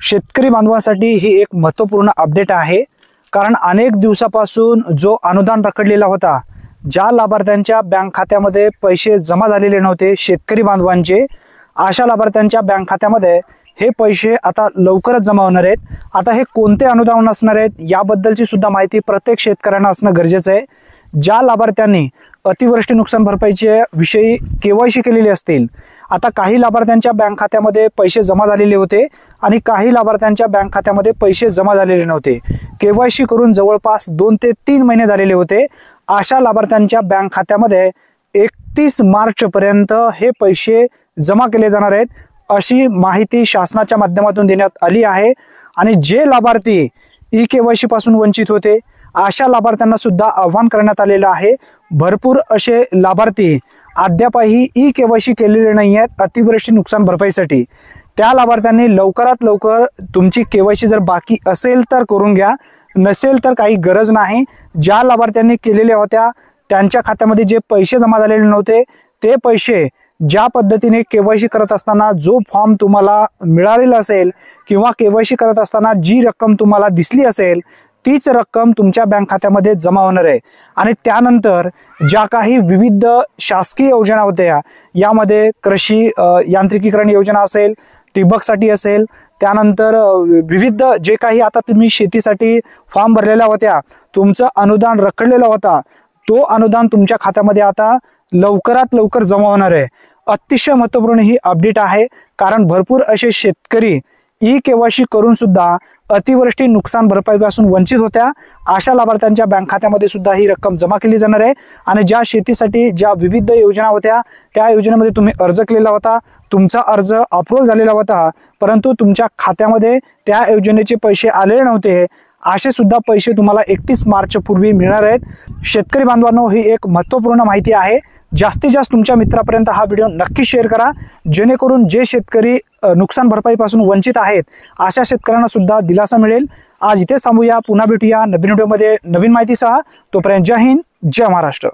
शेतकरी बांधवांसाठी ही एक महत्त्वपूर्ण अपडेट आहे। कारण अनेक दिवसापासून जो अनुदान रखडलेला होता, ज्या लाभार्थ्यांच्या बँक खात्यामध्ये पैसे जमा झालेले नव्हते शेतकरी बांधवांचे, अशा लाभार्थ्यांच्या बँक खात्यामध्ये हे पैसे आता लवकरच जमा होणार आहेत। आता हे कोणते अनुदान असणार आहेत याबद्दलची सुद्धा माहिती प्रत्येक शेतकऱ्यांना असणं गरजेचं आहे। ज्या लाभार्थ्यांनी अतिवृष्टी नुकसान भरपाईचे विषयी केवायसी केलेली असतील, आता काही लाभार्थ्यांच्या बँक खात्यामध्ये पैसे जमा झालेले होते आणि काही लाभार्थ्यांच्या बँक खात्यामध्ये पैसे जमा झालेले नव्हते। केवायसी करून जवळपास 2 ते 3 महिने झालेले होते। अशा लाभार्थ्यांच्या बँक खात्यामध्ये 31 मार्च पर्यंत हे पैसे जमा केले जाणार आहेत, अशी माहिती शासनाच्या माध्यमातून देण्यात आली आहे। आणि जे लाभार्थी ई-केवायसी पासून वंचित होते, अशा लाभार्थ्यांना सुद्धा आवाहन करण्यात आलेलं आहे। भरपूर असे लाभार्थी अद्यापही ई-केवायसी केलेले नाही आहेत अतिवृष्टी नुकसान भरपाईसाठी। त्या लाभार्थ्यांनी लवकरात लवकर तुमची केवायसी जर बाकी असेल तर करून घ्या, नसेल तर काही गरज नाही। ज्या लाभार्थ्यांनी केलेल्या होत्या त्यांच्या खात्यामध्ये जे पैसे जमा झालेले नव्हते, ते पैसे ज्या पद्धतीने केवायसी करत असताना जो फॉर्म तुम्हाला मिळालेला असेल किंवा केवायसी करत असताना जी रक्कम तुम्हाला दिसली असेल, तीच रक्कम तुमच्या बँक खात्यामध्ये जमा होणार आहे। आणि त्यानंतर ज्या काही विविध शासकीय योजना होत्या, यामध्ये कृषी यांत्रिकीकरण योजना असेल, ठिबकसाठी असेल, त्यानंतर विविध जे काही आता तुम्ही शेतीसाठी फॉर्म भरलेल्या होत्या, तुमचं अनुदान रखडलेला होता, तो अनुदान तुमच्या खात्यामध्ये आता लवकरात लवकर जमा होणार आहे। अतिशय महत्त्वपूर्ण ही अपडेट आहे, कारण भरपूर असे शेतकरी ई-केवायसी करून सुद्धा अतिवृष्टी नुकसान भरपाईपासून वंचित होत्या। अशा लाभार्थ्यांच्या बँक खात्यामध्ये सुद्धा ही रक्कम जमा केली जाणार आहे। आणि ज्या शेतीसाठी ज्या विविध योजना होत्या, त्या योजनेमध्ये तुम्ही अर्ज केलेला होता, तुमचा अर्ज अप्रूव्ह झालेला होता, परंतु तुमच्या खात्यामध्ये त्या योजनेचे पैसे आलेले नव्हते, असे सुद्धा पैसे तुम्हाला 31 मार्च पूर्वी मिळणार आहेत। शेतकरी बांधवांनो, ही एक महत्त्वपूर्ण माहिती आहे। जास्तीत जास्त तुमच्या मित्रापर्यंत हा व्हिडिओ नक्की शेअर करा, जेणेकरून जे शेतकरी नुकसान भरपाईपासून वंचित आहेत, अशा शेतकऱ्यांना सुद्धा दिलासा मिळेल। आज इथेच थांबूया, पुन्हा भेटूया नवीन व्हिडिओमध्ये नवीन माहितीसह। तोपर्यंत जय हिंद, जय महाराष्ट्र।